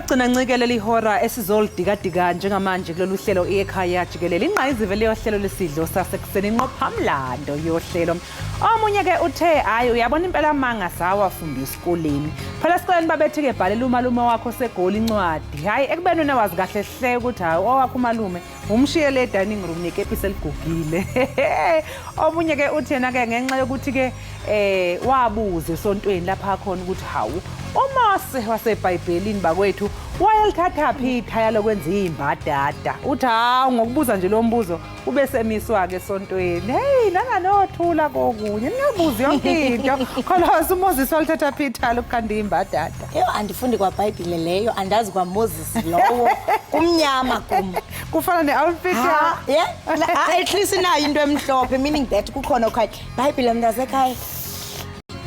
Sagcina ncikelela ihora esizolidika njengamanje kulolu hlelo Ekhaya Jikelele ingqayizive leyo hlelo lesidlo sasekuseni inqophamlando yohlelo. Omunye ke uthe hayi uyabona impela manga sawafunda esikoleni. Phela esikoleni babethe ke bhalela umalume wakho segoli incwadi. Hayi ekubeni wena wazi kahle hle ukuthi hayi owakho umalume umshiyele dining room nekepisi eligugile. Omunye ke uthena ke ngenxa yokuthi ke wabuze esontweni lapha khona ukuthi hawu uMose waseBhayibhelini bakwethu wayelithatha phi ikhaya lokwenza imbadada. Uthi hawu ngokubuza nje lo mbuzo ube semiswa ke esontweni. Hey nana nothula kokunye ngiyabuza yonke into. Khona uMoses walithatha phi ikhaya lokukhanda imbadada. Andifundi kwaBhayibhile leyo andazi kwaMoses lowo kumnyama kum. Kufana neoutfit yeah at least nayo into emhlophe meaning that kukhona okhaya Bible mntasekhaya.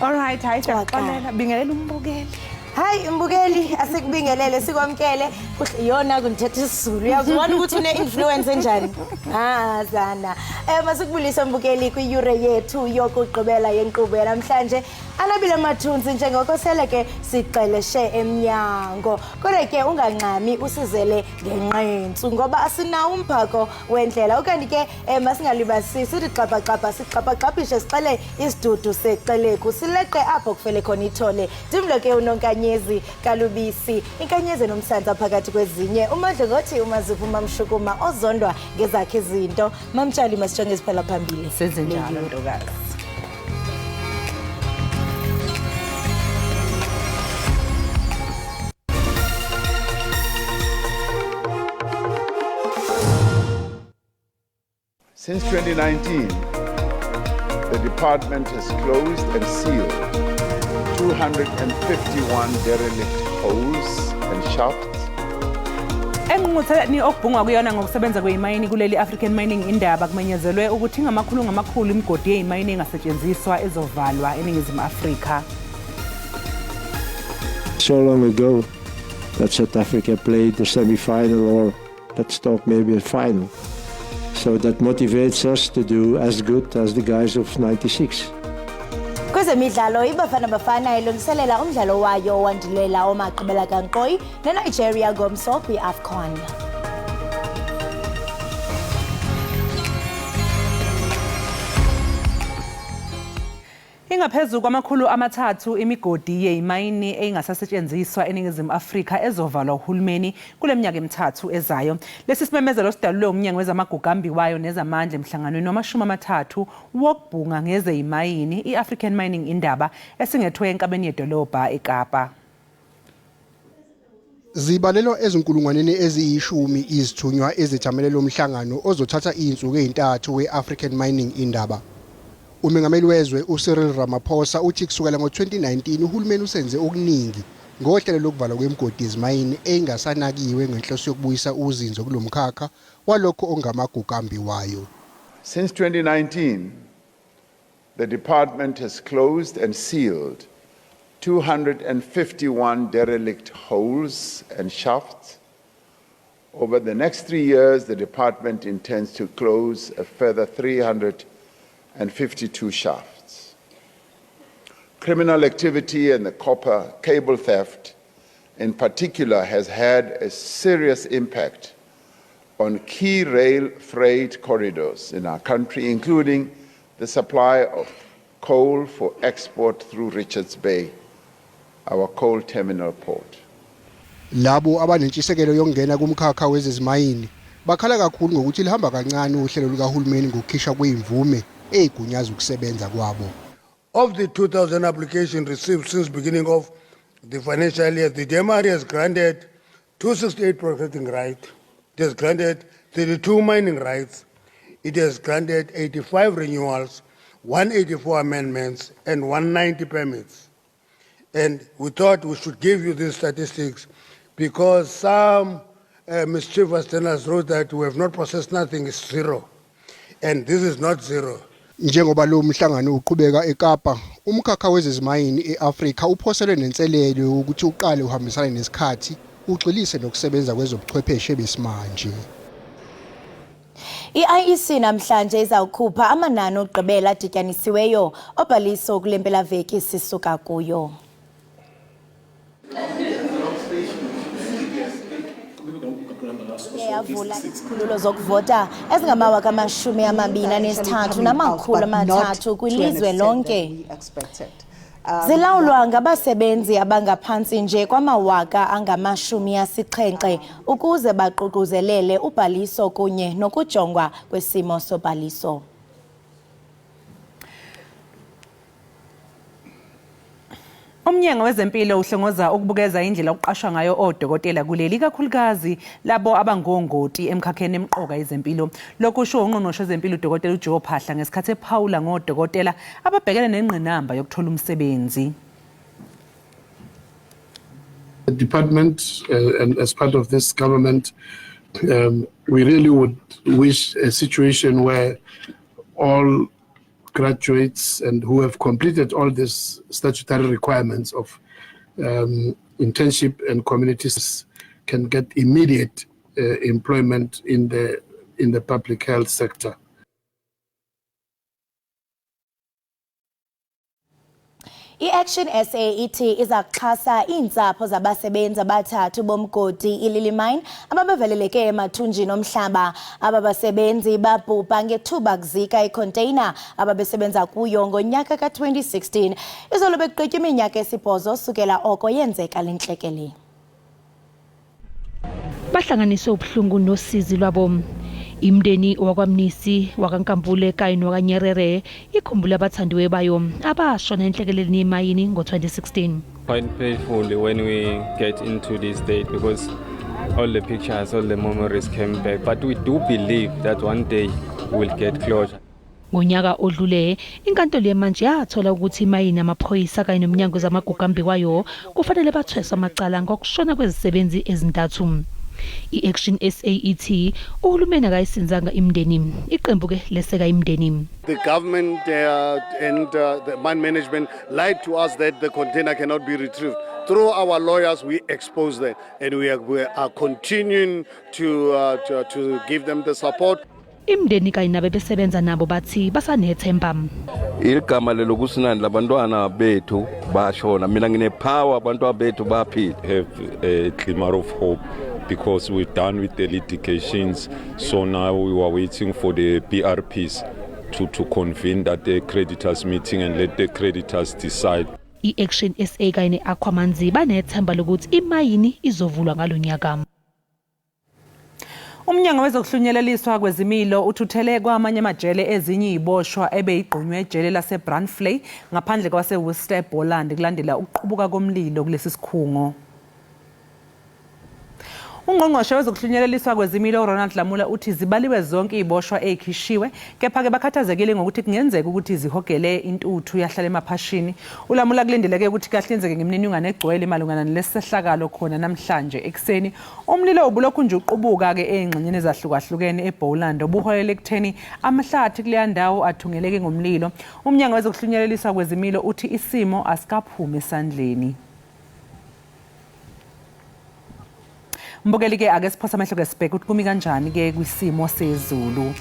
All right, hayi siyaxolela bingelela umbukeli. Hayi umbukeli asikubingelele sikwamkele yona kunithetha isiZulu uyazibona ukuthi une influence enjani zana masikubulisa umbukeli kwi-yure yethu yokugqibela yenkqubo namhlanje anabile mathunzi njengokosele ke siqeleshe emnyango kodwa ke unganqami usizele ngenqentsu ngoba asinawo umphako wendlela okanye ke masingalibasisi sithi xapha siqaphishe sixele isidudu seqeleku sileqe apho kufele khona ithole dimlo ke unonkanyezi kalubisi inkanyezi nomsantsa phakathi kwezinye umandla ngothi umaziphu mamshukuma ozondwa ngezakhe izinto mamtshali masijonge siphela phambili senze njalo ntokazi. Since 2019, the department has closed and sealed 251 derelict holes and shafts. Engqungqutheleni okubhungwa kuyona ngokusebenza kweyimayini kuleli African Mining Iindaba kumenyezelwe ukuthi ngamakhulu imigodi yeyimayini engasetshenziswa ezovalwa eNingizimu Afrika. So long ago that South Africa played the semi-final or let's talk maybe a final. So that motivates us to do as good as the guys of 96. Kwezemidlalo iBafana Bafana ilungiselela umdlalo wayo wandilela omagqibela kankqoyi neNigeria ngomso kwi-AFCON. Ingaphezulu kwamakhulu amathathu imigodi yeyimayini engasasetshenziswa eNingizimu Afrika ezovalwa uhulumeni kule minyaka emithathu ezayo. Lesi simemezelo sidalulwe umnyango wezamagugambi wayo nezamandla emhlanganweni wama-30 wokubhunga ngezeyimayini i-African Mining Iindaba esingethwe enkabeni yedolobha eKapa. Zibalelo ezinkulungwaneni eziyishumi izithunywa ezithamelele umhlangano ozothatha izinsuku ezintathu we-African Mining Iindaba. Umengameli wezwe uCyril Ramaphosa uthi kusukela ngo-2019 uhulumeni usenze okuningi ngohlelo lokuvalwa kwemigodi yezimayini engasanakiwe ngenhloso yokubuyisa uzinzo kulomkhakha walokho ongamagugambi wayo. Since 2019, the department has closed and sealed 251 derelict holes and shafts. Over the next 3 years, the department intends to close a further 352 shafts. Criminal activity and the copper cable theft in particular has had a serious impact on key rail freight corridors in our country, including the supply of coal for export through Richards Bay, our coal terminal port. Labo abanentshisekelo yokungena kumkhakha wezezimayini bakhala kakhulu ngokuthi lihamba kancane uhlelo lukahulumeni ngokukhishwa kwezimvume ezigunyaza ukusebenza kwabo. Of the 2,000 applications received since beginning of the financial year, the DMR has granted 268 processing rights, it has granted 32 mining rights, it has granted 85 renewals, 184 amendments, and 190 permits. And we thought we should give you these statistics because some mischievous tenants wrote that we have not processed nothing, is zero. And this is not zero. Njengoba lo mhlangano uqhubeka eKapa, umkhakha wezezimayini eAfrika uphoselwe nenselelo ukuthi uqale uhambisana nesikhathi, ugxilise nokusebenza kwezobuchwepheshe besimanje. I-IEC namhlanje izawukhupha amanani okugqibela adityanisiweyo obhaliso kule mpelaveki sisuka kuyo. yavula izikhululo zokuvota ezingama-23,300 kwilizwe lonke. Zilawulwa ngabasebenzi abangaphansi nje kwama-70,000 ukuze baququzelele ubhaliso kunye nokujongwa kwesimo sobhaliso. Umnyango wezempilo uhlongoza ukubukeza indlela okuqashwa ngayo odokotela kuleli kakhulukazi labo abangongoti emkhakheni emqoka yezempilo. Lokhu kusho ungqongqoshe wezempilo uDokotela uJoe Phahla ngesikhathi ephawula ngodokotela ababhekene nengqinamba yokuthola umsebenzi. The department and as part of this government, we really would wish a situation where all graduates and who have completed all these statutory requirements of internship and communities can get immediate employment in the public health sector. I-Action SA ithi izaxhasa iintsapho zabasebenzi abathathu bomgodi iLily Mine ababeveleleke emathunjini omhlaba. Aba basebenzi babhubha ngethuba kuzika icontainer ababesebenza kuyo ngonyaka ka-2016. Izolo begqitywa iminyaka esibhozo sukela oko yenzeka le ntlekele. Bahlanganiswe ubuhlungu nosizi lwabo. Imndeni wakwaMnisi wakankampule kanye nokanyerere ikhumbula abathandiwe bayo abashona enhlekeleleni yemayini ngo-2016. Quite painful when we get into this date because all the pictures, all the memories came back, but we do believe that one day we'll get closure. Ngonyaka odlule inkantolo yamanje yathola ukuthi imayini amaphoyisa kanye nomnyango zamagugambi kwayo kufanele bathweswe amacala ngokushona kwezisebenzi ezintathu. I-Action SA ithi uhulumeni akayisinzanga imndeni iqembu ke leseka imndeni. The government and the mine management lied to us that the container cannot be retrieved. Through our lawyers, we expose that, and we are continuing to give them the support. Imndeni kanye nabe besebenza nabo bathi basanethemba. Igama lelokusinani labantwana bethu bashona mina ngine power abantwana bethu baphila. Have a glimmer of hope because we're done with the litigations, so now we are waiting for the PRPs to convene at the creditors meeting and let the creditors decide. I-Action SA kanye ne-Aquamanzi banethemba lokuthi imayini izovulwa ngalonyaka. Umnyango wezokuhlunyeleliswa kwezimilo uthuthele kwamanye amajele ezinye iziboshwa ebeyigqunywe ejele laseBrandfley ngaphandle kwaseWorcester eBoland kulandela ukuqubuka komlilo kulesi sikhungo. Ungqongqoshe wezokuhlunyeleliswa kwezimilo Ronald Lamula uthi zibaliwe zonke iziboshwa ezikhishiwe kepha ke bakhathazekile ngokuthi kungenzeka ukuthi zihogele intuthu yahlala emaphashini. uLamula kulindeleke ukuthi kahlinzeke ngemininingwane egcwele malungana nalesihlakalo khona namhlanje ekseni. Umlilo ubulokhu nje uqubuka ke ezingxenyeni ezahlukahlukene eBoland obuholele ekutheni amahlathi kuleya ndawo athungeleke ngomlilo. Umnyango wezokuhlunyeleliswa kwezimilo uthi isimo asikaphumi esandleni. Mbukeli ke ake siphosa amehlo ke sibheke ukuthi kumi kanjani ke kwisimo sezulu.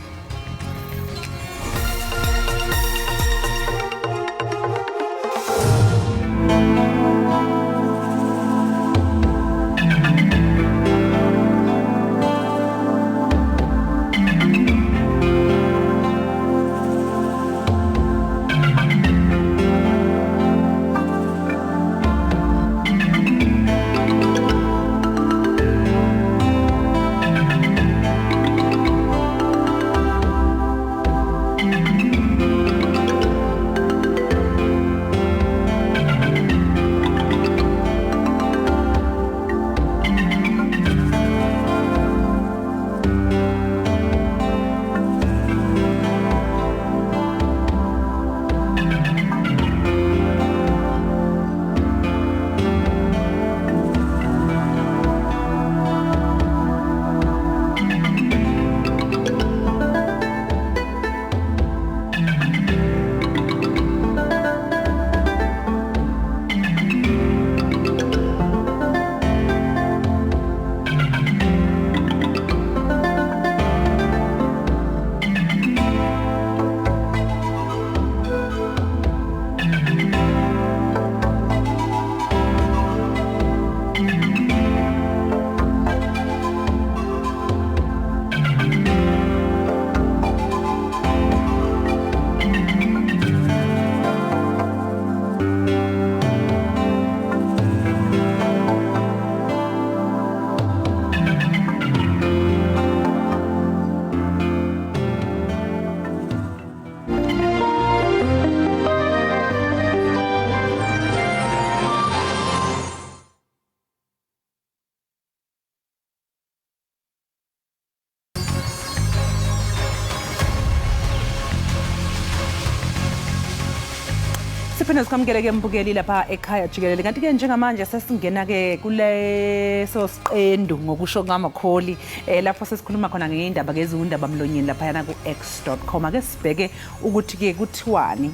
siphinde sikwamukele-ke mbukeli lapha ekhaya jikelele kanti-ke njengamanje sesingena-ke kuleso siqendu ngokusho kamakholi lapho sesikhuluma khona ngey'ndaba ngezindaba mlonyeni laphayana ku-x.com. ake sibheke ukuthi-ke kuthiwani.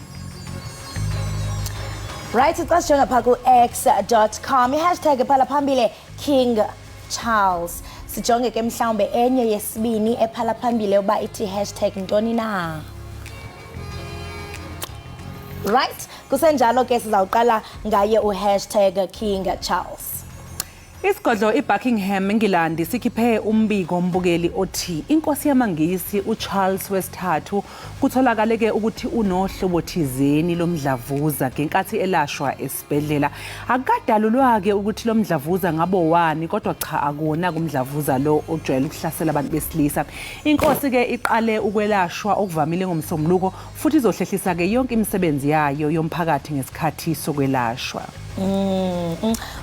Right, xa sijonga phaa ku-x.com i-hashtag phala phambili King Charles. Sijonge ke mhlawumbe enye yesibini ephala phambili uba ithi hashtag ntoni na. Right, kusenjalo ke sizawuqala ngaye u-hashtag King Charles. Isigodlo iBuckingham eNgilandi sikhiphe umbiko mbukeli othi inkosi yamangisi uCharles III kutholakale-ke ukuthi unohlobo thizeni lomdlavuza ngenkathi elashwa esibhedlela. Akukadalulwa-ke ukuthi lo mdlavuza ngabo wani, kodwa cha akuna kumdlavuza lo ojwayele ukuhlasela abantu besilisa. Inkosi-ke iqale ukwelashwa okuvamile ngomsombuluko futhi izohlehlisa-ke yonke imisebenzi yayo yomphakathi ngesikhathi sokwelashwa.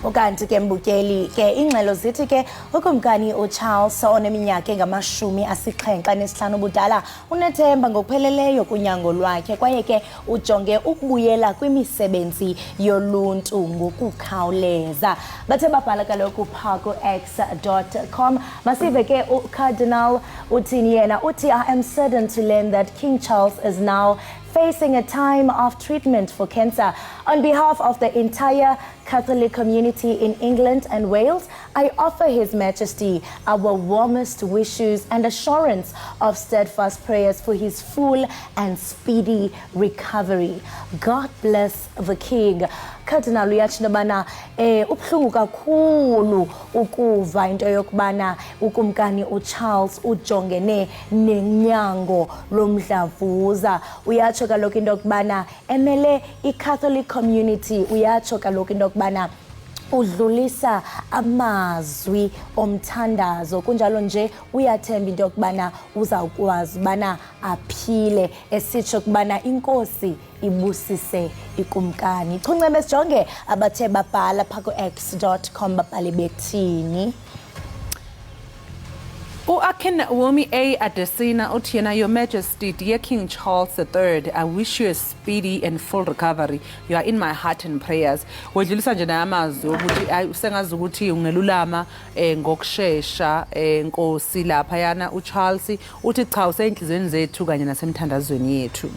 Ukanti ke mbukeli ke ingxelo zithi ke ukumkani uCharles oneminyaka engama-75 ubudala unethemba ngokupheleleyo kunyango lwakhe kwaye ke ujonge ukubuyela kwimisebenzi yoluntu ngokukhawuleza. Bathe babhala kaloku phaa ku-x.com. Masive ke uCardinal uthini yena uthi I am saddened to learn that King Charles is now facing a time of treatment for cancer. On behalf of the entire Catholic community in England and Wales, I offer His Majesty our warmest wishes and assurance of steadfast prayers for his full and speedy recovery. God bless the King. Cardinal uyatsho bana ubhlungu kakhulu ukuva into yokubana ukumkani uCharles ujongene nenyango lomdlavuza. Uyatsho kaloku into yokubana emele iCatholic community, uyatsho kaloku into yokubana udlulisa amazwi omthandazo kunjalo nje uyathemba into yokubana uzawukwazi ubana aphile, esitsho kubana inkosi ibusise ikumkani. Chunceme sijonge abathe babhala phaa ku-x.com babhale bethini. Wumi A. Adesina uthi yena, Your Majesty, dear King Charles III, I wish you a speedy and full recovery. You are in my heart and prayers. Wedlulisa nje namazwi ukuthi usengazi ukuthi ungelulama ngokusheshsha nkosi lapha yana uCharles uthi cha useyinhlizweni zethu kanye nasemthandazweni yethu.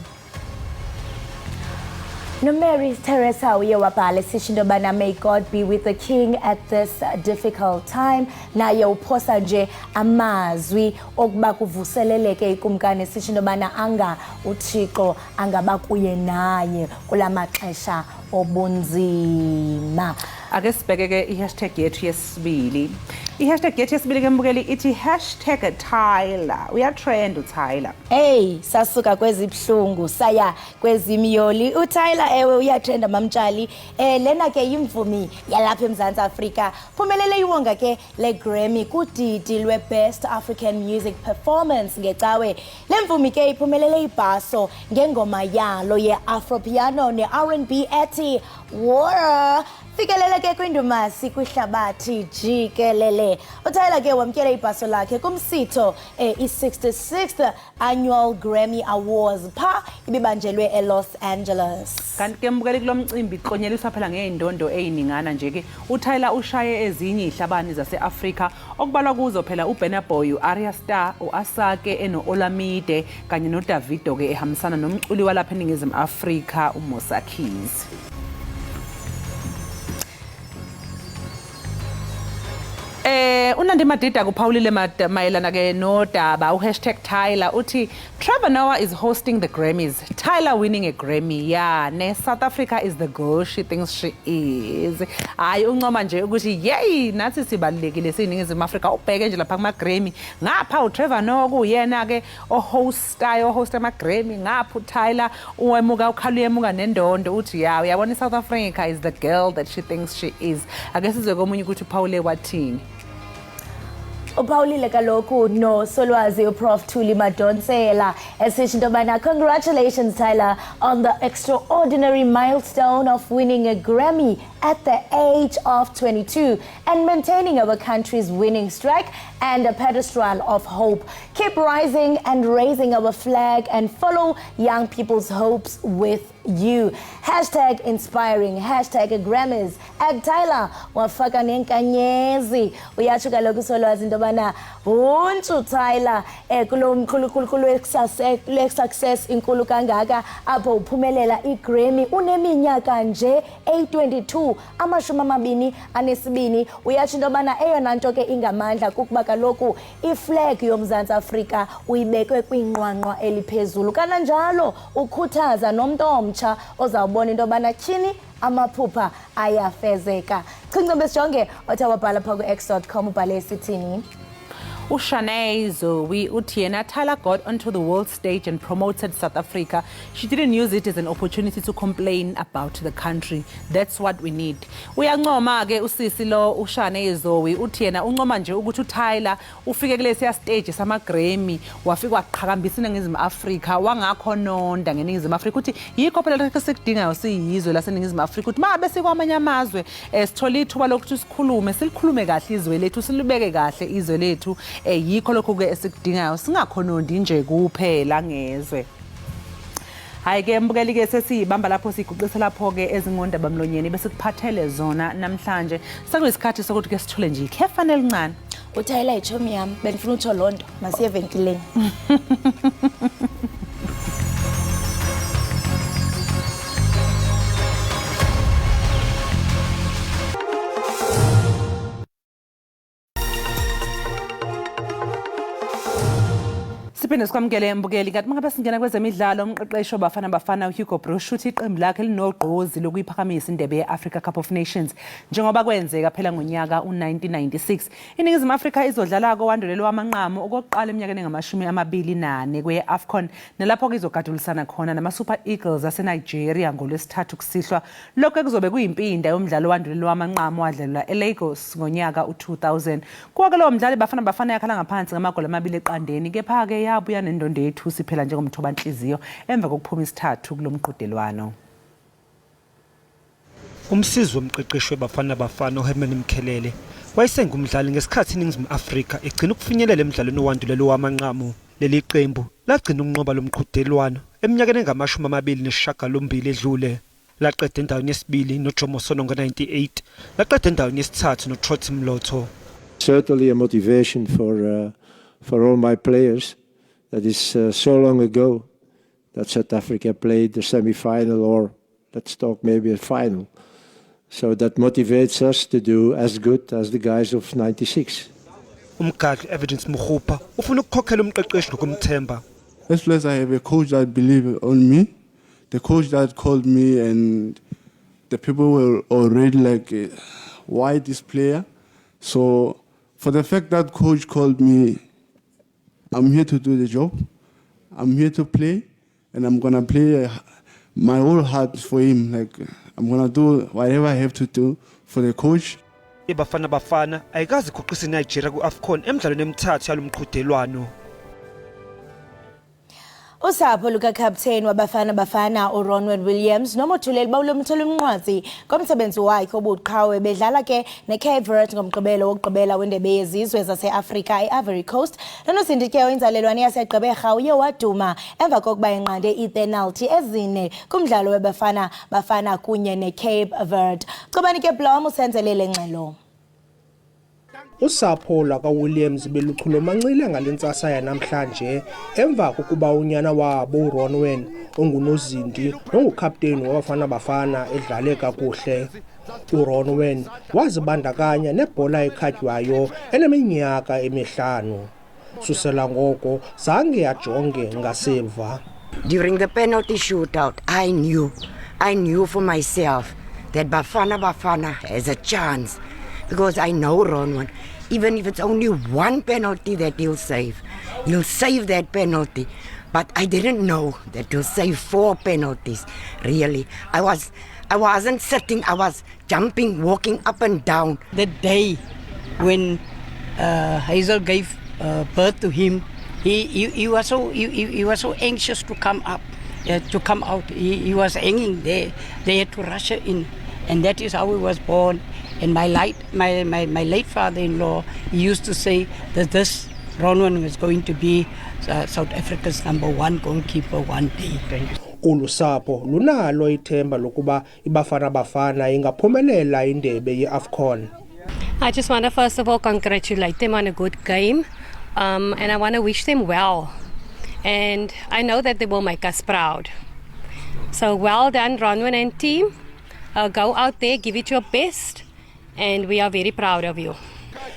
No, Mary Teresa uye wabhala sisho into yobana may God be with the King at this difficult time. Naye uphosa nje amazwi okuba kuvuseleleke ikumkani, sisho into yobana anga uThixo angaba kuye naye kula maxesha obunzima. Ake sibheke-ke i-hashtag yethu yesibili. I-hashtag yethu yesibili ke mbukeli ithi hashtag Tyla. Uyatrend uTyla. Hey, sasuka kwezibhlungu saya kwezimyoli. uTyla ewe uyatrenda mamtshali. Lena ke imvumi yalapha eMzantsi Afrika. Phumelele iwonga ke le Grammy kudidi lwe Best African Music Performance ngecawe. Le mvumi ke iphumelele ibhaso ngengoma yalo ye-Afropiano ne-R&B ethi War. Fikelele ke kwindumasi kwihlabathi jikelele. uTyla ke wamkele ibhaso lakhe kumsitho i-66th Annual Grammy Awards pha ibibanjelwe eLos Angeles. Kanti ke mbukeli kulo mcimbi iqonyeliswa phela ngey'ndondo ey'ningana nje ke uTyla ushaye ezinye ihlabani zase-Afrika okubalwa kuzo phela uBurna Boy, u-Arya Star, u-Asake eno-Olamide kanye noDavido ke ehambisana nomculi walapha eNingizimu Afrika uMusa Keys. Unandi Madida kuphawulile mayelana ke nodaba u-hashtag Tyla uthi Trevor Noah is hosting the Grammys. Tyla winning a Grammy. Yeah, South Africa is the girl she thinks she is. Hayi uncoma nje ukuthi yey nathi sibalulekile siyiningizimu Afrika ubheke nje lapha kuma-Grammy. Ngapha uTrevor Noah kuyena ke ohost ama-Grammy. Ngapha uTyla uwemuka ukhala uyemuka nendondo uthi ya uyabona iSouth Africa is the girl that she thinks she is. Ake sizwe komunye ukuthi uphawule wathini. Upawulile kaloku no Solwazi Prof Thuli Madonsela esisho into yobana congratulations Tyla on the extraordinary milestone of winning a Grammy at the age of 22 and maintaining our country's winning streak and a pedestal of hope. Keep rising and raising our flag and follow young people's hopes with you. Hashtag inspiring, hashtag Grammys. Tyla wafaka nenkanyezi. Uyatsho kaloku solwazi into yobana untshu Tyla kulo success inkulu kangaka apho uphumelela iGrammy uneminyaka nje 822 22. Uyatsho into yobana eyona nto ke ingamandla kukuba kaloku iflag yoMzantsi Afrika uyibekwe kwinqwanqwa eliphezulu kananjalo ukhuthaza nomntu omtsha ozawubona into yobana tyhini amaphupha ayafezeka. Chincebe sijonge othe wabhala phaa ku-x.com ubhale esithini. Ushane Zoe uthi yena Tyla got onto the world stage and promoted South Africa. She didn't use it as an opportunity to complain about the country. That's what we need. Uyancoma ke usisi lo Ushane Zoe uthi yena uncoma nje ukuthi uTyla ufike kulesiya stage sama Grammy wafika waqhakambisa iNingizimu Afrika wangakho nonda ngeNingizimu Afrika uthi yikho phela lokho sekudingayo siyizwe laseNingizimu Afrika uthi mabe sikwamanye amazwe sithola ithuba lokuthi silikhulume kahle izwe lethu silibeke kahle izwe lethu. Yikho lokho ke esikudingayo singakhonondi nje kuphela ngezwe. Hayi ke mbukeli ke sesibamba lapho siguqisa lapho ke ezingondaba mlonyeni bese kuphathele zona namhlanje sekuyisikhathi sokuthi ke sithule nje ikhefa elincane. uTyla ichomi yami benifuna utho lonto masiye evenkileni. Siphinde sikwamukele mbukeli kanti mangabe singena kwezemidlalo umqeqeshi wabafana bafana uHugo Broos uthi iqembu lakhe linogqozi lokuyiphakamisa indebe ye-Africa Cup of Nations njengoba kwenzeka phela ngonyaka u-1996. iNingizimu Afrika izodlala kowandulelo wamanqamu okokuqala eminyakeni engama-24 kwe-AFCON nalapho ke izogadulisana khona nama-Super Eagles aseNigeria ngolwesithathu kusihlwa. Lokho kuzobe kuyimpinda yomdlalo wandulelo wamanqamu wadlalelwa eLagos ngonyaka u-2000. Kuwa-ke lowo mdlali bafana bafana yakhala ngaphansi ngamagoli 2-0 kepha-ke yabuya nendondo yethu siphela njengomthobanhliziyo emva kokuphuma isithathu kulomqhudelwano. Umsizi womqeqeshi webafana bafana uHerman Jikelele wayesengumdlali ngesikhathi iNingizimu Afrika egcina ukufinyelela emidlalweni owandulelo wamanqamu. Leli qembu lagcina ukunqoba lomqhudelwano eminyakeni engama-28 edlule. Laqeda endaweni yesibili noJomo Sono ngo-98, laqeda endaweni yesithathu noTrotty Mlotho. Certainly a motivation for all my players. That is so long ago that South Africa played the semi-final, or let's talk maybe a final. So that motivates us to do as good as the guys of 96. Umgadli Evidence Mukhupa ufuna ukukhokhela umqeqeshi ngokumthemba. As well as I have a coach that believe on me, the coach that called me, and the people were already like, why this player? So for the fact that coach called me, I'm here to do the job. I'm here to play, and I'm gonna play my whole heart for him. Like I'm gonna do whatever I have to do for the coach. Ibafana bafana ayikazi kuqisa iNigeria ku-AFCON emidlalweni emithathu yalomqhudelwano. Usapho luka-captain wabafana bafana uRonwen Williams nomothuleli bawulomthole umnqwazi komsebenzi wakhe obuqhawe bedlala ke neCape Verde ngomgqibelo wokugqibela wendebe yezizwe zase-Afrika e-Ivory Coast. Nonosindike oyinzalelwane yaseGqeberha uye waduma emva kokuba enqande ipenalty ezine kumdlalo webafana bafana kunye neCape Verde. Cobani ke Blom usenzelele ngxelo. Usapho laka-Williams beluchulumancile ngalentsasa yanamhlanje emva kokuba unyana wabo uRonwen ongunozindi nongukapteni wabafana bafana edlale kakuhle. uRonwen wazibandakanya nebhola ekhatywayo eneminyaka emi-5. Susela ngoko zange ajonge ngasemva. During the penalty shootout, I knew for myself that Bafana has a chance. Because I know Ronwen, even if it's only one penalty that he'll save that penalty. But I didn't know that he'll save 4 penalties, really. I wasn't sitting, I was jumping, walking up and down. The day when Hazel gave birth to him, he was so anxious to come up, to come out. He was hanging there. They had to rush her in, and that is how he was born. And my late father-in-law, he used to say that this Ronwen was going to be South Africa's #1 goalkeeper one day. Ulusapho lunalo ithemba lokuba iBafana Bafana ingaphumelela indebe yeAFCON. I just want to first of all congratulate them on a good game, and I want to wish them well. And I know that they will make us proud. So well done, Ronwen and team. Go out there, give it your best, and we are very proud of you.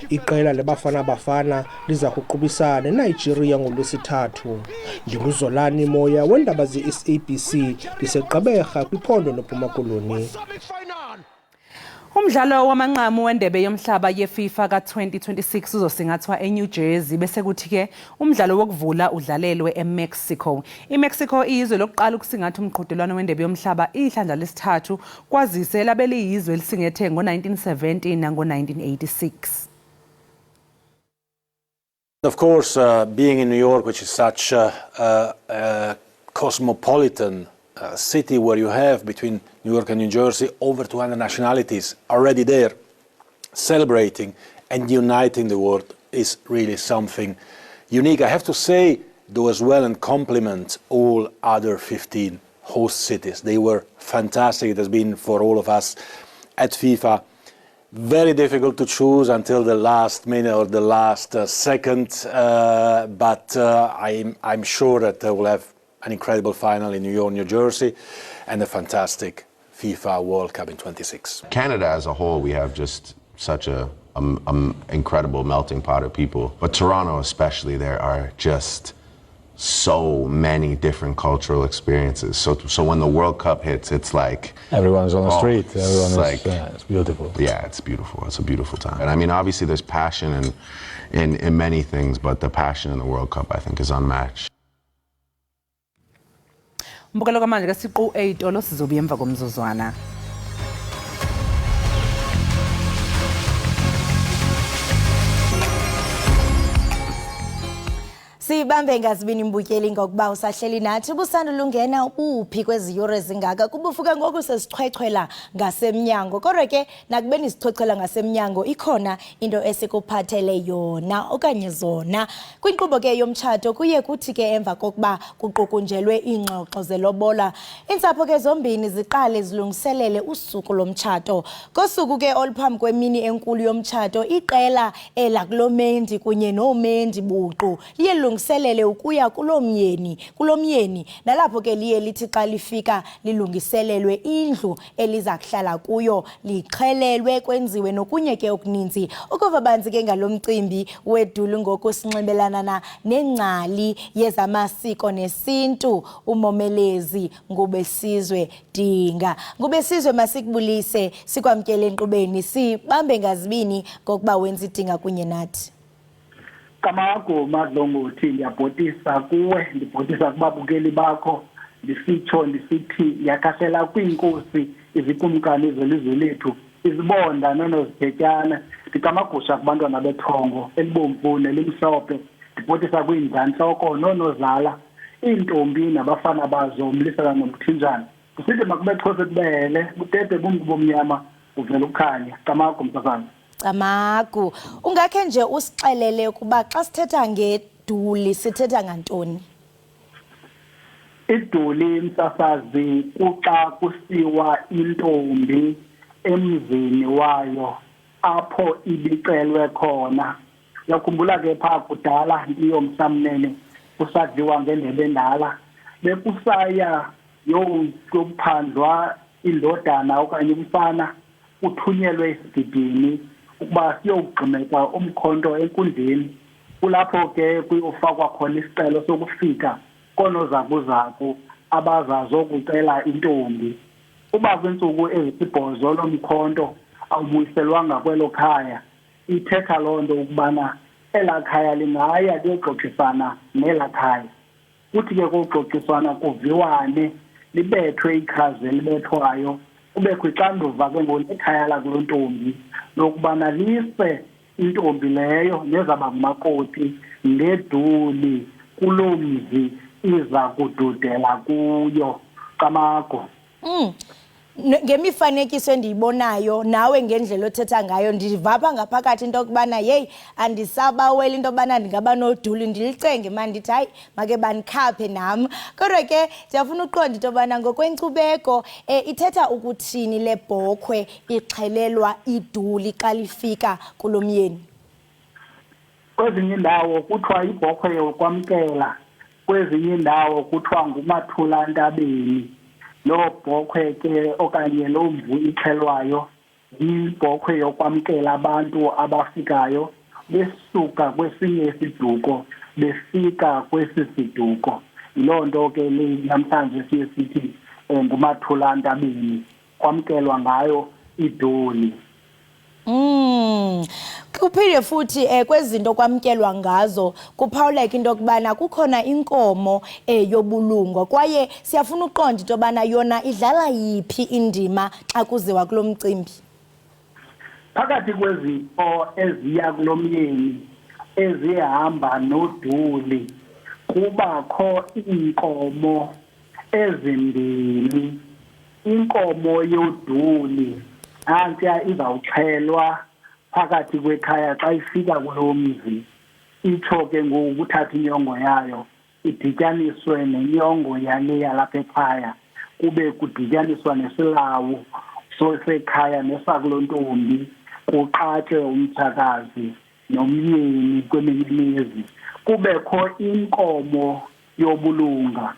Iqela leBafana Bafana liza kuqhubisana neNigeria ngolwesithathu. Ndinguzolani Moya wendaba ze-SABC liseGqeberha kwiphondo loMpuma Koloni. Umdlalo wamanqamu wendebe yomhlaba yeFIFA ka-2026 uzosingathwa eNew Jersey bese kuthi ke umdlalo wokuvula udlalelwe eMexico. iMexico iyizwe lokuqala ukusingatha umqhudelwano wendebe yomhlaba ihlandla lesithathu kwazise labe liyizwe elisingethe ngo-1970 nango-1986. Of course, being in New York, which is such a cosmopolitan city where you have between New York and New Jersey over 200 nationalities already there, celebrating and uniting the world is really something unique. I have to say, though, as well, and compliment all other 15 host cities. They were fantastic. It has been for all of us at FIFA very difficult to choose until the last minute or the last second, but I'm sure that we'll have an incredible final in New York, New Jersey, and a fantastic FIFA World Cup in 26. Canada as a whole, we have just such a incredible melting pot of people. But Toronto especially, there are just so many different cultural experiences. So when the World Cup hits, it's like everyone's on the street. Everyone is like, it's beautiful. Yeah, it's beautiful. It's a beautiful time. And I mean, obviously, there's passion in many things, but the passion in the World Cup, I think, is unmatched. Mbukelo kamanje ke siqu 8 olo sizobe emva komzuzwana. Sibambe ngazibini mbukeli ngokuba usahleli nathi ubusandula ungena uphi kwezi yure ezingaka kubufuka ngoku sesichwechwela ngasemnyango kodwa ke nakubeni sichwechwela ngasemnyango ikhona into esikuphathele yona okanye zona kwinkqubo ke yomtshato kuye kuthi ke emva kokuba kuqukunjelwe ingxoxo zelobola insapho ke zombini ziqale zilungiselele usuku lomtshato kosuku ke oluphambi kwemini enkulu yomtshato iqela elakulomendi kunye nomendi buqu liye selele ukuya kulomyeni nalapho ke liye lithi xa lifika lilungiselelwe indlu eliza kuhlala kuyo lixhelelwe kwenziwe nokunye ke okuninzi ukuva banzi ke ngalomcimbi wedulu ngokusinxibelana nengcali yezamasiko nesintu umomelezi Ngubesizwe Dinga Ngubesizwe masikubulise sikwamkele enkqubeni sibambe ngazibini ngokuba wenza idinga kunye nathi Kamago madlongothi ndiyabhotisa kuwe ndibhotisa kubabukeli bakho ndisithi yakasela kwinkosi izikumkani zelizwe lethu izibonda nonozibhetyana ndikamagusha kubantwana bethongo elibomvu nelimhlophe ndibhotisa kwinzantloko nonozala iintombi nabafana bazo umlisela nomthinjana kusithi makubethose kubele butete bomnyama uvela ukukhanya kamago msakana Amagu ungakhe nje usixelele ukuba xa sithetha ngeduli sithetha ngantoni Iduli msasazi kuxa kusiwa intombi emzini wayo apho ibicelwe khona yakhumbula ke pha kudala iyomsamnene kusadliwa ngendebe endala bekusaya yokuphandlwa indodana okanye umfana uthunyelwe esigidini ukuba siyogqimeka umkhonto enkundleni kulapho ke kuyofakwa khona isicelo sokufika konozakuzaku abazazokucela intombi uba kwinsuku ezisibhozo lomkhonto awubuyiselwanga kwelo khaya ithetha loo nto ukubana elaa khaya lingaya liyoxoxisana nelaa khaya kuthi ke koxoxiswana kuviwane libethwe ikhazi elibethwayo kubekho ixanduva ke ngonekhaya lakuloo ntombi lokubana lise intombi leyo nezaba ngumakoti ngeduli kuloo mzi iza kududela kuyo Kamago ngemifanekiso endiyibonayo nawe ngendlela othetha ngayo ndivapha ngaphakathi into yokubana hey andisabawela into yokubana ndingaba noduli ndilicenge mandithi hayi make bandikhaphe nam. Kodwa ke ndiyafuna uqonda into yobana ngokwenkcubeko ithetha ukuthini le bhokhwe ixhelelwa iduli xa lifika kulo myeni? Kwezinye indawo kuthiwa ibhokhwe yokwamkela, kwezinye indawo kuthiwa ngumathulantabeni. Loo bhokhwe ke okanye loo mvu ixhelwayo yibhokhwe yokwamkela abantu abafikayo besuka kwesinye isiduko befika kwesi siduko. Yiloo nto ke namhlanje siye sithi ngumathulantabeni, kwamkelwa ngayo idoli. Kuphinde futhi kwezinto kwamkelwa ngazo kuphawuleka into yokubana kukhona inkomo yobulungo kwaye siyafuna uqonda into yobana yona idlala yiphi indima xa kuziwa kulo mcimbi. Phakathi kwezifo eziya kulo myeni ezihamba noduli kubakho iinkomo ezimbini. Inkomo yoduli nantsiya izawuxhelwa phakathi kwekhaya xa ifika kulo mzi. Itsho ke ngoku uthatha inyongo yayo idityaniswe nenyongo yale yalapha ekhaya, kube kudityaniswa nesilawu sekhaya nesakulontombi, kuqatshe umtshakazi nomyeni kweminye imizi. Kubekho inkomo yobulunga.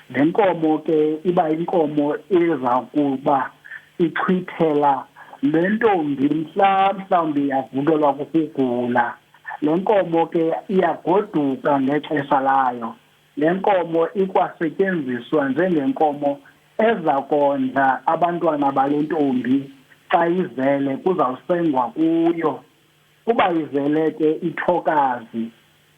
Le nkomo ke iba inkomo eza kuba ichithela le ntombi mhlawumbi yavukelwa kukugula. Le nkomo ke iyagoduka ngexesha layo. Le nkomo ikwasetyenziswa njengenkomo eza kondla abantwana bale ntombi xa izele kuzawusengwa kuyo. Kuba izele ke ithokazi,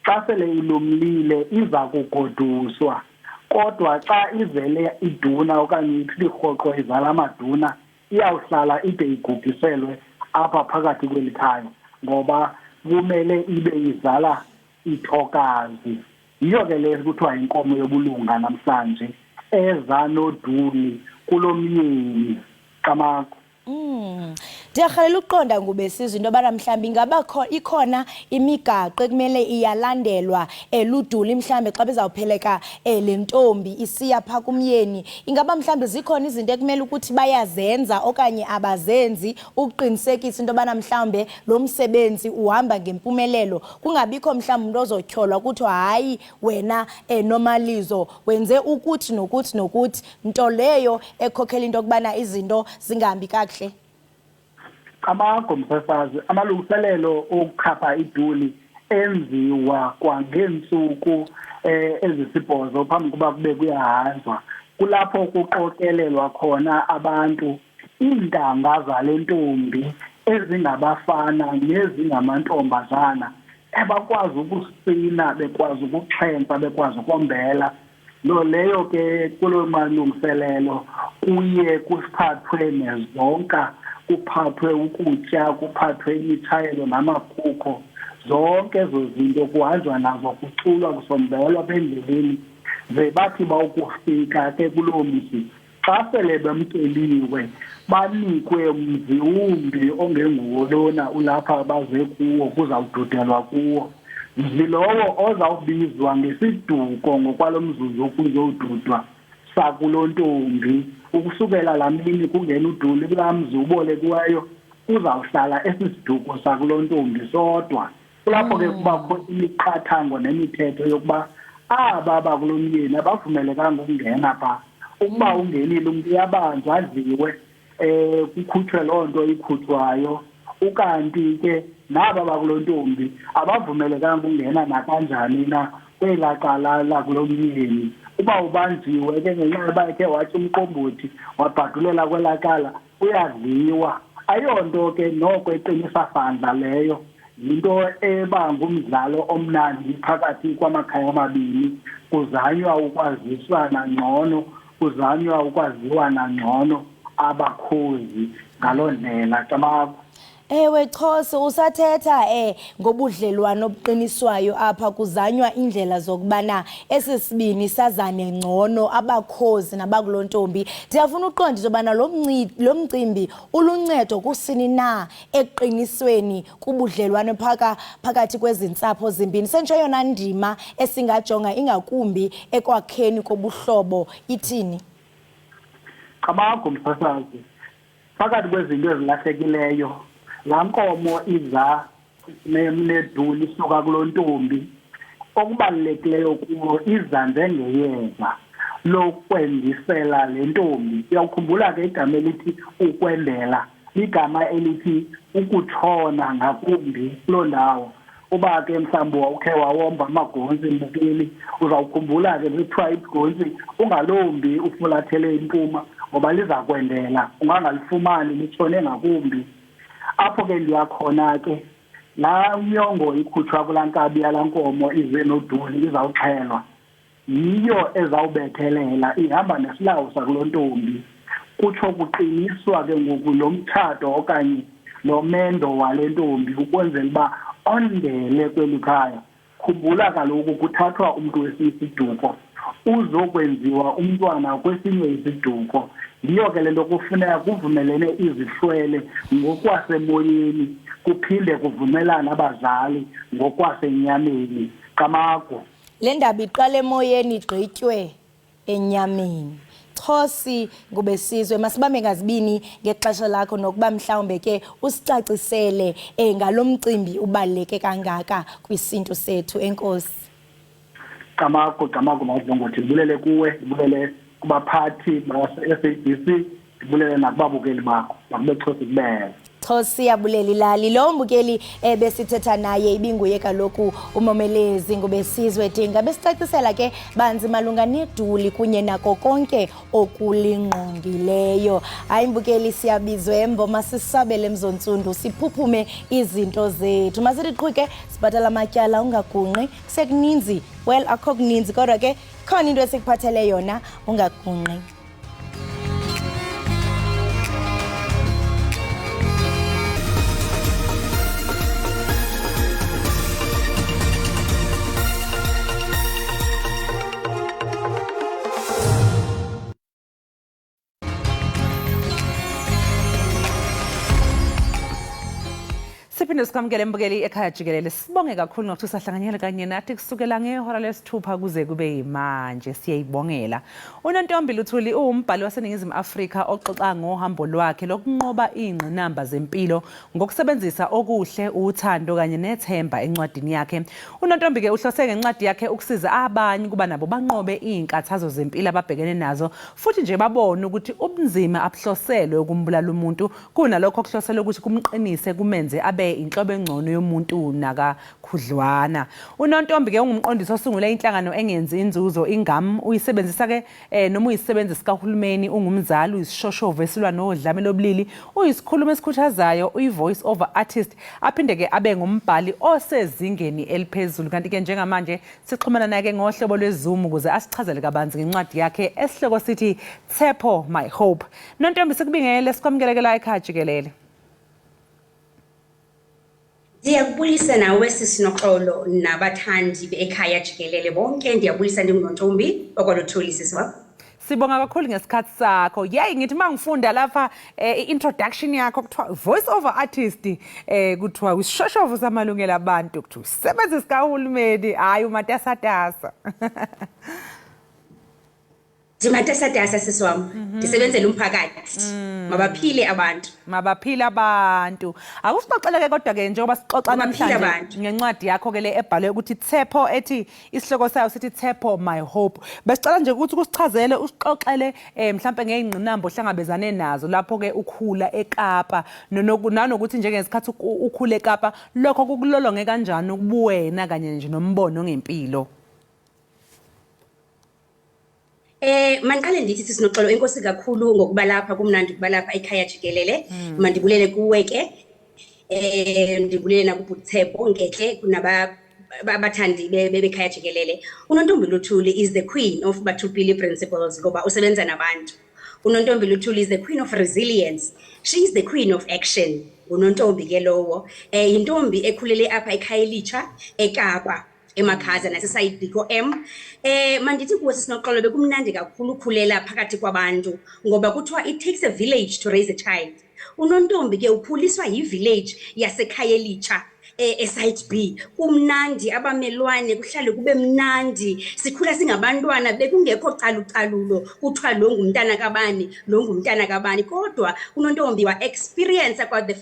xa sele ilumlile iza kugoduswa. Kodwa xa izele iduna okanye ithi rhoqo izala amaduna iyawuhlala ide igugiselwe apha phakathi kweli khaya ngoba kumele ibe izala ithokazi. Yiyo ke le kuthiwa inkomo yobulunga namhlanje eza noduli kulo myeni kamakho. Ndiyarhalela uqonda ngubesizwe into yobana mhlawumbi ingaba ikhona imigaqo ekumele iyalandelwa luduli mhlawumbi xa bezawupheleka le ntombi isiya phaa kumyeni. Ingaba mhlawumbi zikhona izinto ekumele ukuthi bayazenza okanye abazenzi ukuqinisekisa into yobana mhlawumbi lo msebenzi uhamba ngempumelelo, kungabikho mhlawumbi umntu ozotyholwa kuthiwa hayi wena Nomalizo wenze ukuthi nokuthi nokuthi, nto leyo ekhokhela into yokubana izinto zingahambi kakuhle. Amagomsasazi amalungiselelo okukhapha iduli enziwa kwangeentsuku ezisibhozo phambi kokuba kube kuyahanjwa. Kulapho kuqokelelwa khona abantu, iintanga zale ntombi ezingabafana nezingamantombazana ebakwazi ukusina, bekwazi ukuxhentsa, bekwazi ukombela. Lo leyo ke kulo malungiselelo kuye kuphathwe nezonka, kuphathwe ukutya, kuphathwe imitshayelo namaphupho. Zonke ezo zinto kuhanjwa nazo, kuculwa, kusombelwa apha endleleni. Ze bathi bawukufika ke kuloo mzi, xa sele bemkeliwe banikwe mzi wumbi ongenguwo lona ulapha baze kuwo, kuzawududelwa kuwo. Mzi lowo ozawubizwa ngesiduko ngokwalo mzuzu okuzodudwa sakulo ntombi. Ukusukela laa mini kungena uduli kulaa mzi ubolekiweyo, uzawuhlala esi siduko sakulo ntombi sodwa. Kulapho ke kubakho imiqathango nemithetho yokuba aba bakulo myeni abavumelekanga ukungena phaa. Ukuba ungenile umntu uyabanjwa adliwe, kukhutshwe loo nto ikhutshwayo. Ukanti ke naba bakulo ntombi abavumelekanga ukungena nakanjani na kwelaa cala lakulo myeni. Uba ubanjiwe ke ngenxa yoba ethe wathi umqombothi wabhadulela kwelaa cala uyadliwa. Ayonto ke noko eqinisa sandla leyo, yinto eba ngumdlalo omnandi phakathi kwamakhaya amabini. Kuzanywa ukwaziswana ngcono, kuzanywa ukwaziwana ngcono abakhozi ngaloo ndlela. Camakho. Ewe Xhosa usathetha ngobudlelwano obuqiniswayo apha kuzanywa indlela zokubana esisibini sazane ngcono abakhozi nabakulontombi. Ndiyafuna uqonda zobana lo mcimbi uluncedo kusini na eqinisweni kubudlelwano phakathi kwezintsapho zimbini. Sentsho yona ndima esingajonga ingakumbi ekwakheni kobuhlobo ithini? Qabakho msasazi. Phakathi kwezinto ezilahlekileyo laa nkomo iza neduli isuka kulontombi okubalulekileyo kuwo iza njengeyeza lokwendisela le ntombi. Uyawukhumbula ke igama elithi ukwendela ligama elithi ukutshona ngakumbi kuloo ndawo. Uba ke mhlawumbi wawukhe wawomba amagonsi mbukeli uzawukhumbula ke kuthiwa igonsi ungalombi ufulathele impuma ngoba liza kwendela ungangalifumani litshone ngakumbi. Apho ke ndiyakhona ke laa myongo ikhutshwa kulaa nkabi yalaa nkomo ize noduli izawuxhelwa yiyo ezawubethelela ihamba nesilawu sakuloo ntombi. Kutsho kuqiniswa ke ngoku lo mtshato okanye lo mendo wale ntombi ukwenzela uba ondele kweli khaya. Khumbula kaloku kuthathwa umntu wesiduko uzokwenziwa umntwana kwesinye isiduko. Ndiyo ke le nto kufuneka kuvumelene izihlwele ngokwasemoyeni kuphinde kuvumelana abazali ngokwasenyameni. Qamago. Le ndaba iqala emoyeni igqitywe enyameni. Xosi ngubesizwe masibambe ngazibini ngexesha lakho nokuba mhlawumbe ke usicacisele ngalomcimbi ubaleke kangaka kwisinto sethu. Enkosi. Qamago mazongothi ndibulele kuwe, ndibulele kubaphathi base-SABC, ndibulele nakubabukeli bakho makube Xosi kubele. Xosi yabulela ilali. Lo mbukeli besithetha naye ibinguye kaloku umomelezi ngubesizwe Dinga besicacisela ke banzi malunga neduli kunye nako konke okulingqongileyo. Hayi mbukeli siyabizwe emvo masisabele mzontsundu siphuphume izinto zethu. Masiriqhuke sibhatala amatyala ungagungqi sekuninzi akho kuninzi kodwa ke khona into esikuphathele yona ungagungqi. Siphinde sikamukele mbukeli Ekhaya Jikelele. Sibonge kakhulu ngokuthi usahlanganyela kanye nathi kusukela ngehora lesithupha kuze kube yimanje. Siyayibongela. UNontombi Luthuli umbhali waseNingizimu Afrika oxoxa ngohambo lwakhe lokunqoba ingqinamba zempilo ngokusebenzisa okuhle, uthando kanye nethemba encwadini yakhe. UNontombi ke uhlose ngencwadi yakhe ukusiza abanye kuba nabo banqobe izinkathazo zempilo ababhekene nazo futhi nje babone ukuthi ubunzima abhloselwe ukumbulala umuntu kunalokho okuhloselwe ukuthi kumqinise kumenze abe inhlobo engcono yomuntu nakakhudlwana. UNontombi ke ungumqondisi osungule inhlangano engenzi inzuzo ingam uyisebenzisa ke noma uyisebenza sikahulumeni ungumzali uyisishoshovu esilwa nodlame lobulili uyisikhuluma esikhuthazayo uyi-voice over artist aphinde ke abe ngumbhali osezingeni eliphezulu. Kanti ke njengamanje sixhumana naye ngohlobo lweZoom ukuze asichazele kabanzi ngencwadi yakhe esihloko sithi Tshepo My Hope. Nontombi sikubingele sikwamukele la Ekhaya Jikelele. Ndiyakubulisa nawe sisinoxolo nabathandi beEkhaya Jikelele bonke. Ndiyabulisa ndinguNontombi okwaLuthuli sisi wami. Sibonga kakhulu ngesikhathi sakho. Yayi ngithi mangifunda lapha introduction yakho kuthiwa voice over artist kuthiwa usishoshovu samalungelo abantu kuthiwa usebenza sikahulumeni hayi umatasatasa. Ndimatasatasa sisi wami. Ndisebenzela umphakathi. Mabaphile abantu. Mabaphile abantu. Akusixoxeleke kodwa ke njengoba sixoxa namhlanje ngencwadi yakho ke le ebhalwe ukuthi Tshepo ethi isihloko sayo sithi Tshepo My Hope. Besicela nje ukuthi kusichazele usixoxele mhlambe ngezingqinamba ohlangabezane nazo lapho ke ukhula eKapa nanokuthi njengesikhathi ukhula eKapa lokho kukulolonge kanjani ukubuwena kanye nje nombono ngempilo. Manqale ndithi sisinoxolo enkosi kakhulu ngokuba lapha kumnandi kuba lapha eKhaya Jikelele. Mandibulele kuwe ke ndibulele nakubhutshepo ngehle kunaba abathandi beKhaya Jikelele. UNontombi Luthuli is the queen of Bathupili principles ngoba usebenza nabantu. UNontombi Luthuli is the queen of resilience. She is the queen of action. unontombi ke lowo intombi ekhulele apha ekhaya elitsha eKapa emakhaza naseside Biko M mandithi kuwe sisinoxolo bekumnandi kakhulu ukhulela phakathi kwabantu ngoba kuthiwa it takes a village to raise a child. Unontombi ke ukhuliswa yi-village yasekhaya elitsha eside B kumnandi abamelwane kuhlale kube mnandi sikhula singabantwana bekungekho calucalulo kuthiwa lo ngumntana kabani lo ngumntana kabani kodwa unontombi wa experience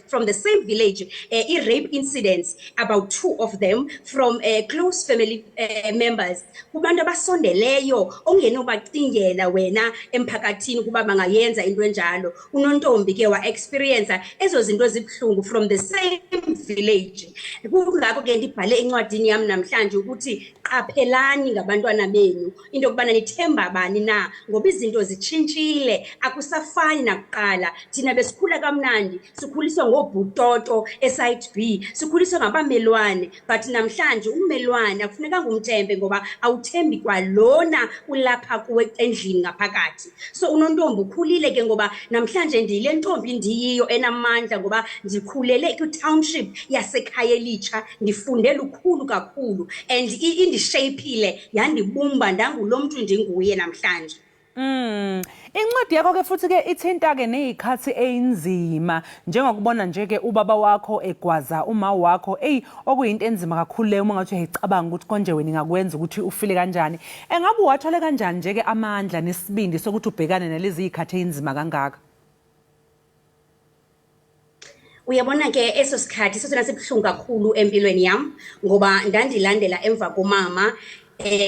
from the same village i-rape incidents about 2 of them from close family members kubantu abasondeleyo ongenobacingela wena emphakathini kuba bangayenza into enjalo. Unontombi ke wa experience ezo zinto zibuhlungu from the same village. Kungakho ke ndibhale encwadini yami namhlanje ukuthi qaphelani ngabantwana benu into yokubana nithemba bani na ngoba izinto zitshintshile akusafani nakuqala. Thina besikhula kamnandi sikhuliswa ngobhutoto eside B sikhuliswa ngabamelwane but namhlanje ummelwane akufuneka ngumthembe ngoba awuthembi kwalona ulapha kuwe endlini ngaphakathi. So unontombi ukhulile ke ngoba namhlanje ndiyile ntombi ndiyiyo enamandla ngoba ndikhulele ku-township yasekhaya elitsha ndifunde lukhulu kakhulu and indishapile yandibumba ndangulo mntu ndinguye namhlanje. Incwadi yakho ke futhi ke ithinta ke nezikhathi einzima njengokubona nje ke ubaba wakho egwaza uma wakho okuyinto enzima kakhulu leyo uma ngathi uyayicabanga ukuthi konje wena ingakwenza ukuthi ufile kanjani. Engabe wathole kanjani nje ke amandla nesibindi sokuthi ubhekane nalezi zikhathi einzima kangaka? Uyabona ke eso sikhathi sona sibuhlungu kakhulu empilweni yami ngoba ndandilandela emva komama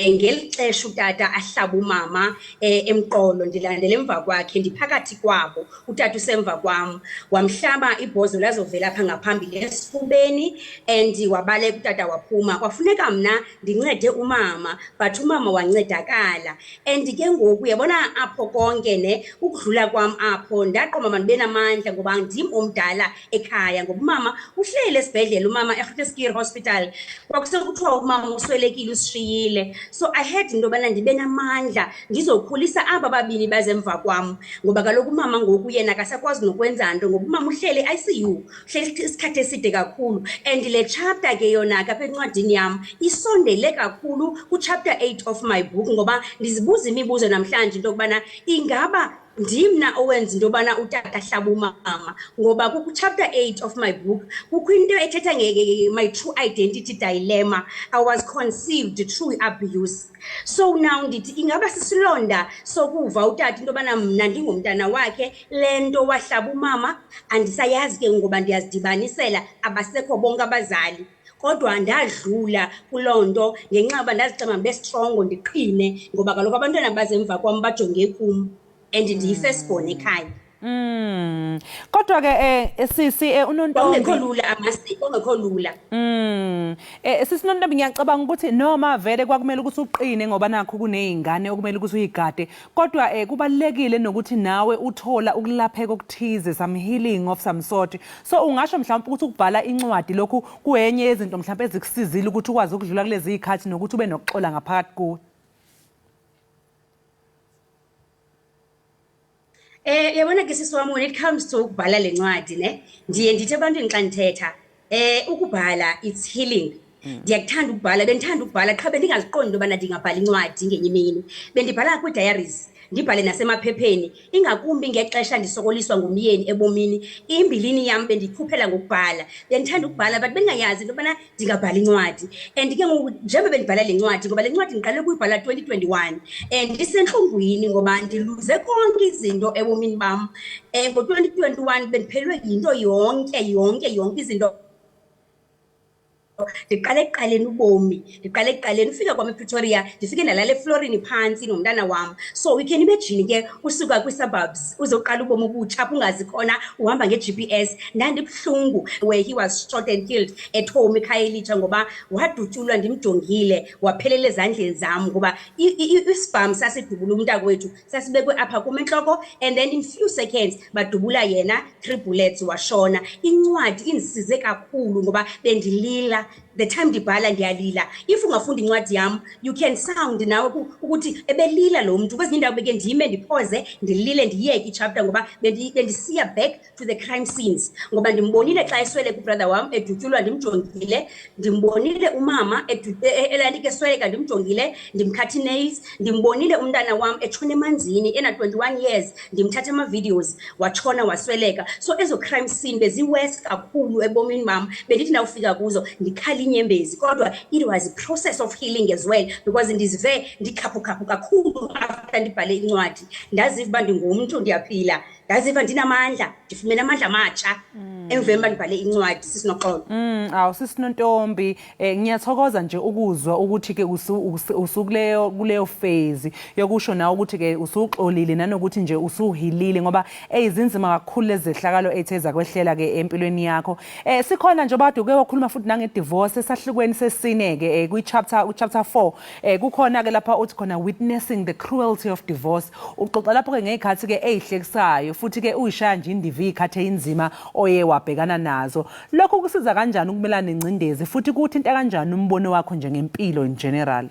ngelixesha utata ahlaba umama emqolo ndilandele emva kwakhe ndiphakathi kwabo utata usemva kwam wamhlaba ibhozo lazovela apha ngaphambili esifubeni and wabaleka utata waphuma kwafuneka mna ndincede umama but umama wancedakala and ke ngoku uyabona apho konke ne ukudlula kwam apho ndaqoma mandibe namandla ngoba ndim omdala ekhaya ngoba umama uhlele esibhedlela umama eGroote Hospital kwakusekuthiwa umama uswelekile usishiyile. So I had into yobana ndibe namandla ndizokhulisa aba babini bazemva kwam ngoba kaloku umama ngoku yena akasakwazi nokwenza nto ngoba umama uhlele ICU uhlele isikhathi eside kakhulu and le chapter ke yona apha encwadini yam isondele kakhulu ku-chapter 8 of my book ngoba ndizibuza imibuzo namhlanje into yokubana ingaba ndimna owenza into yobana utata ahlaba umama ngoba ku-chapter 8 of my book kukho into ethetha my true identity dilemma. I was conceived through abuse. So now ndithi ingaba sisilonda sokuva utata into yobana mna ndingumntana wakhe le nto wahlaba umama andisayazi ke ngoba ndiyazidibanisela abasekho bonke abazali kodwa ndadlula kuloo nto ngenxa yoba ndazicema ndibe strongo ndiqine ngoba kaloku abantwana bazemva kwam bajonge kum and ndiyi-firstborn ekhaya. Kodwa ke sisi unontombi ongekho lula amasiko ongekho lula. Sisi nontombi ngiyacabanga ukuthi noma vele kwakumele ukuthi uqine ngoba nakho kunezingane okumele ukuthi uyigade kodwa kubalekile nokuthi nawe uthola ukulapheka okuthize some healing of some sort. So ungasho mhlawumbe ukuthi ukubhala incwadi lokhu kuyenye yezinto mhlawumbe ezikusizile ukuthi ukwazi ukudlula kulezi zikhathi nokuthi ube nokuxola ngaphakathi kuwe. Yabona ke sisi wami when it comes to ukubhala le ncwadi ne ndiye ndithi ebantwini xa ndithetha ukubhala it's healing. Ndiyakuthanda ukubhala bendithanda ukubhala qha bendingaziqondi into yobana ndingabhala incwadi ngenye imini bendibhala kwi-diaries ndibhale nasemaphepheni ingakumbi ngexesha ndisokoliswa ngumyeni ebomini imbilini yam bendikhuphela ngokubhala bendithanda ukubhala but bendingayazi into yobana ndingabhala incwadi and ke ngoku njengoba bendibhala le ncwadi ngoba le ncwadi ndiqale ukuyibhala 2021 and ndisentlungwini ngoba ndiluze konke izinto ebomini bam ngo-2021 bendiphelelwe yinto yonke izinto ndiqale ekuqaleni ubomi ndiqale ekuqaleni ufika kwam ePretoria ndifike ndalala eflorini phantsi nomntana wam so we can imagine ke usuka kwi-suburbs uzoqala ubomi obutsha apho ungazi khona uhamba nge-GPS ndandibuhlungu where he was shot and killed at home ekhaya elitsha ngoba wadutyulwa ndimjongile waphelela ezandleni zam ngoba isibhamu sasidubula umntakwethu sasibekwe apha kum entloko and then in few seconds badubula yena 3 bullets washona. Incwadi indisize kakhulu ngoba bendilila the time ndibhala ndiyalila. If ungafunda incwadi yam, you can sound nawe ukuthi ebelila lo muntu. Kwezinye indawo beke ndime ndiphoze ndilile ndiyeke ichapter ngoba bendisiya back to the crime scenes. Ngoba ndimbonile xa esweleka ubrother wam edutyulwa ndimjongile, ndimbonile umama elandike esweleka ndimjongile, ndimkhatha nails, ndimbonile umntana wam etshona emanzini ena 21 years, ndimthatha ama-videos watshona wasweleka. So ezo crime scene beziwest kakhulu ebomini bam, bendithi ndawufika kuzo ndikhala inyembezi, kodwa it was a process of healing as well, because ndizive ndikhaphukhaphu kakhulu after ndibhale incwadi. Ndaziva uba ndingumntu ndiyaphila, ndaziva ndinamandla, ndifumene amandla amatsha emveni uba ndibhale incwadi sisinoxolo. Awu sisinontombi, ngiyathokoza nje ukuzwa ukuthi ke usukuleyo phase yokusho nawe ukuthi ke usuxolile nanokuthi nje usuhilile ngoba eyizinzima kakhulu lezehlakalo etheza kwehlela ke empilweni yakho. Sikhona nje bade uke wakhuluma futhi nange divorce esahlukweni sesine ke kwi chapter 4 kukhona ke lapha uthi khona witnessing the cruelty of divorce. Uxoxa lapho ke ngezikhathi ke ezihlekisayo futhi ke uyishaya nje indivi ikhathe inzima oye wabhekana nazo. Lokho kusiza kanjani ukumelana nencindezi futhi kuthinta kanjani umbono wakho nje ngempilo in general?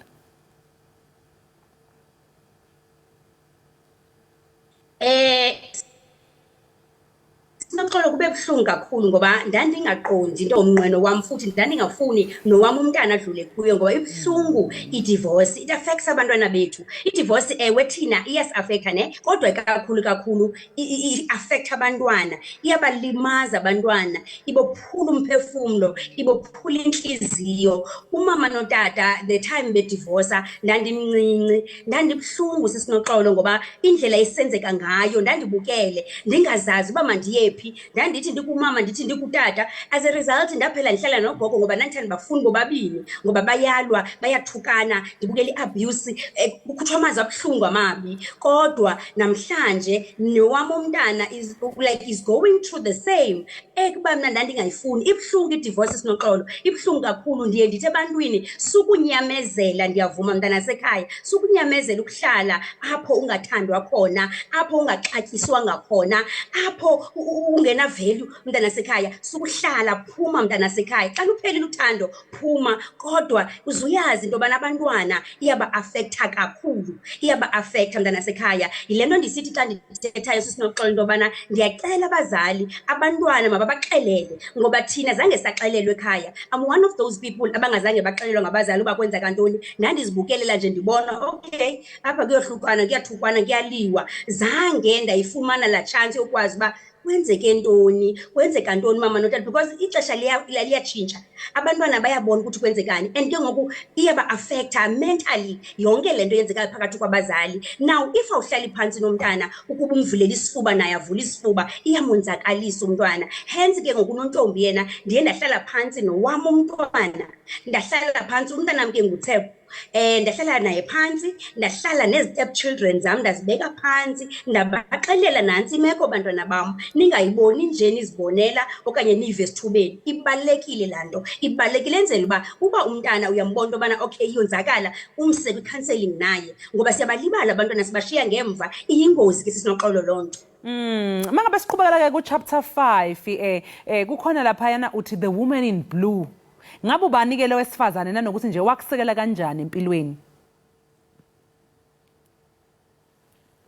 Sinoxolo kube buhlungu kakhulu ngoba ndandingaqondi into omnqweno wami futhi ndandingafuni nowami umntana adlule kuyo ngoba ibuhlungu i-divorce. It affects abantwana bethu. I-divorce ewe thina iyasi-affecta kodwa kakhulu i-affecta abantwana, iyabalimaza abantwana, ibophula umphefumlo, ibophula inhliziyo. Umama notata the time bedivorca ndandimncinci, ndandibuhlungu sisinoxolo ngoba indlela esenzeka ngayo ndandibukele ndingazazi uba mandiyephi. Ndandithi ndikumama ndithi ndikutata, as a result ndaphela ndihlala nogogo ngoba ndandithanda bafuni bobabini ngoba bayalwa bayathukana, ndibukela i-abuse, kukhutshwa amazwi abuhlungu amabi. Kodwa namhlanje nowam umntana is going through the same. Kuba mna ndandingayifuni, ibuhlungu i-divorce sinoxolo, ibuhlungu kakhulu. Ndiye ndithi ebantwini sukunyamezela, ndiyavuma mntana sekhaya, sukunyamezela ukuhlala apho ungathandwa khona, apho ungaxatyiswanga khona, apho ungena value mntana sekhaya, sukuhlala, phuma mntana sekhaya. Xa luphelile uthando phuma, kodwa uzuyazi into yobana abantwana iyaba-affecta kakhulu, iyaba-affecta mntana sekhaya. Yile nto ndisithi xa ndithethayo sisinoxolo into yobana ndiyacela abazali abantwana mababaxelele ngoba thina zange saxelelwe ekhaya. I'm one of those people abangazange baxelelwa ngabazali uba kwenza kantoni. Ndandizibukelela nje ndibona okay apha kuyohlukana, kuyathukwana, kuyaliwa. Zange ndayifumana laa chance yokwazi uba kwenzeke ntoni, kwenzeka ntoni mama notata, because ixesha liyatshintsha, abantwana bayabona ukuthi kwenzekani, and ke ngoku iyaba-affecta mentally yonke le nto yenzekayo phakathi kwabazali. Now if awuhlali phantsi nomntana ukuba umvulela isifuba naye avula isifuba, iyamonzakalisa umntwana. Hence ke ngoku unontombi yena ndiye ndahlala phantsi nowam umntwana, ndahlala phantsi umntanam ke nguThebo. Ndahlala naye phansi, ndahlala nezi-step children zam ndazibeka phansi, ndabaxelela nantsi imeko bantwana bam, ningayiboni nje nizibonela okanye nive esithubeni. Ibalulekile laa nto, ibalulekile enzela uba umntana uyambona into yobana okay iyonzakala, umse kwi-counselling naye ngoba siyabalibala abantwana sibashiya ngemva. Iyingozi ke sisinoxolo loo nto. Mangabe siqhubekela ke ku-chapter 5 kukhona laphayana uthi the woman in blue. Ngabe ubanikele wesifazane nanokuthi nje wakusekela kanjani empilweni?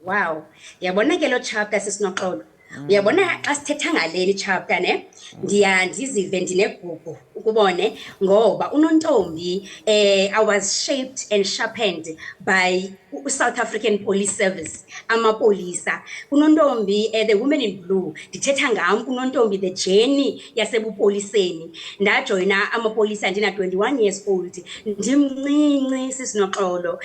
Wow, yabona ke lo chapter sisinoxolo. Uyabona xa sithetha ngaleli chapter ndizive ndinegugu ukubone ngoba unontombi I was shaped and sharpened by South African Police Service, amapolisa. Unontombi the woman in blue ndithetha ngam unontombi the journey yasebupoliseni. Ndajoyina amapolisa ndina 21 years old, ndimncinci sisinoxolo.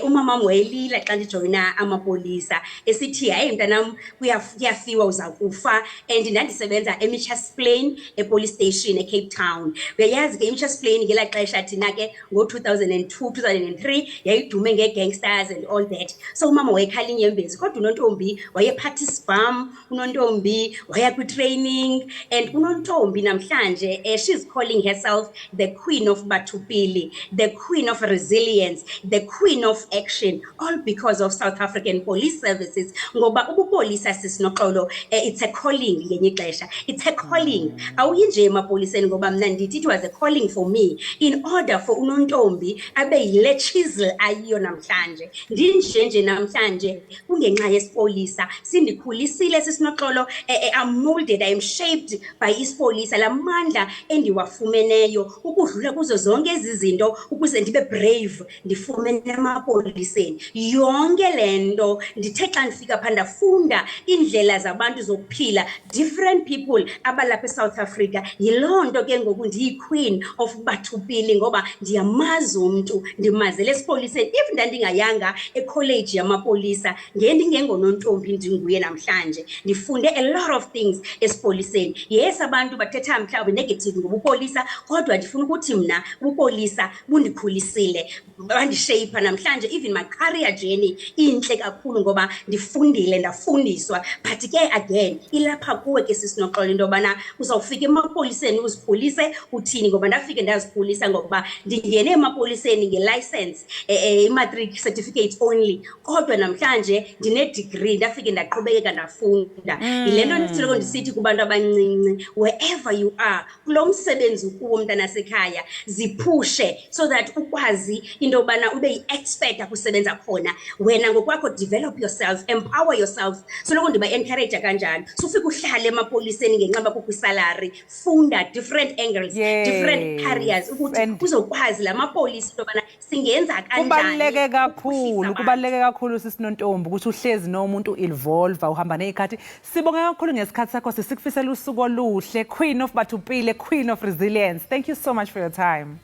Umama wam wayelila xa ndijoyina amapolisa esithi hayi mntanam kuyafiwa uza kufa, and ndandisebenza eMitchells Plain police station eCape Town. Uyayazi ke iMitchells Plain ngelaa xesha thina ke ngo-2002 2003 yayidume ngee-gangsters and all that. So umama wayekhala inyembezi, kodwa unontombi wayephatha isibham, unontombi waya kwi-training, and unontombi namhlanje she's calling herself the queen of Batupili, the queen of resilience, the queen of action, all because of South African Police Services. Ngoba ubupolisa sisinoxolo it's a calling ngenye ixesha, it's a calling. Awuyinje emapoliseni ngoba mna ndithi it was a calling for me in order for unontombi abe yile chisel ayiyo namhlanje. Ndinjenje namhlanje kungenxa yesipolisa sindikhulisile sisinoxolo. I'm molded, I am shaped by isipolisa, la mandla endiwafumeneyo ukudlula kuzo zonke ezi zinto ukuze ndibe brave ndifumene emapoliseni. Yonke lento ndithe xa ndifika pha ndafunda indlela zabantu zokuphila, different people abalapha eSouth Africa. Yiloo nto ke ngoku ndiyi-queen of bathupili ngoba ndiyamazi umntu, ndimazele esipoliseni. If ndandingayanga ekholeji yamapolisa ngendingengonontombi ndinguye namhlanje, ndifunde a lot of things esipoliseni. Yes, abantu bathetha mhlawumbi negative ngobupolisa, kodwa ndifuna ukuthi mna ubupolisa bundikhulisile, bandishape namhlanje. Even my career journey inhle kakhulu ngoba ndifundile, ndafundiswa. But ke again ilapha kuwe ke sisinoxolo into yobana uzawufika emapoliseni uzipholise uthini, ngoba ndafike ndazipholisa ngokuba ndingene emapoliseni nge-license, i-matric certificate only, kodwa namhlanje ndine-degree, ndafike ndaqhubekeka ndafunda. Yile nto ndisoloko ndisithi kubantu abancinci, wherever you are, kulo msebenzi ukuwo mntanasekhaya, ziphushe so that ukwazi into yobana ube yi-expert akusebenza khona. Wena ngokwakho develop yourself, empower yourself. Soloko ndiba-encourage kanjalo. Sufika uhlale emapoliseni ngenxa bakho kwisalary, funda different angles, different careers ukuthi uzokwazi la mapolisa into yobana singenza kanjani. Kubaluleke kakhulu sisinontombi ukuthi uhlezi nomuntu evolve, uhamba nezikhathi. Sibonge kakhulu ngesikhathi sakho, sisikufisela usuku oluhle, Queen of Batupile, Queen of Resilience. Thank you so much for your time.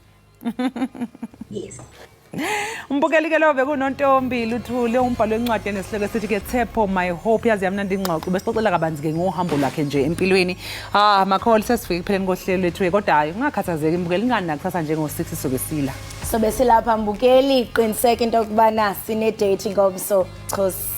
Yes. Umbukeli ke lo bekunontombi Luthuli umbhalo wencwadi enesihloko esithi ke Tepho My Hope. Yazi yamnandi ingxoxo besixoxela kabanzi ke ngohambo lakhe nje empilweni. Makholi sesifike kupheleni kohlelo lethu, kodwa hayi ungakhathazeki mbukeli, ingani nakusasa njengo-6 sobesila. Sobesilapha mbukeli, qiniseka into yokubana sine date ngomso. Chosi.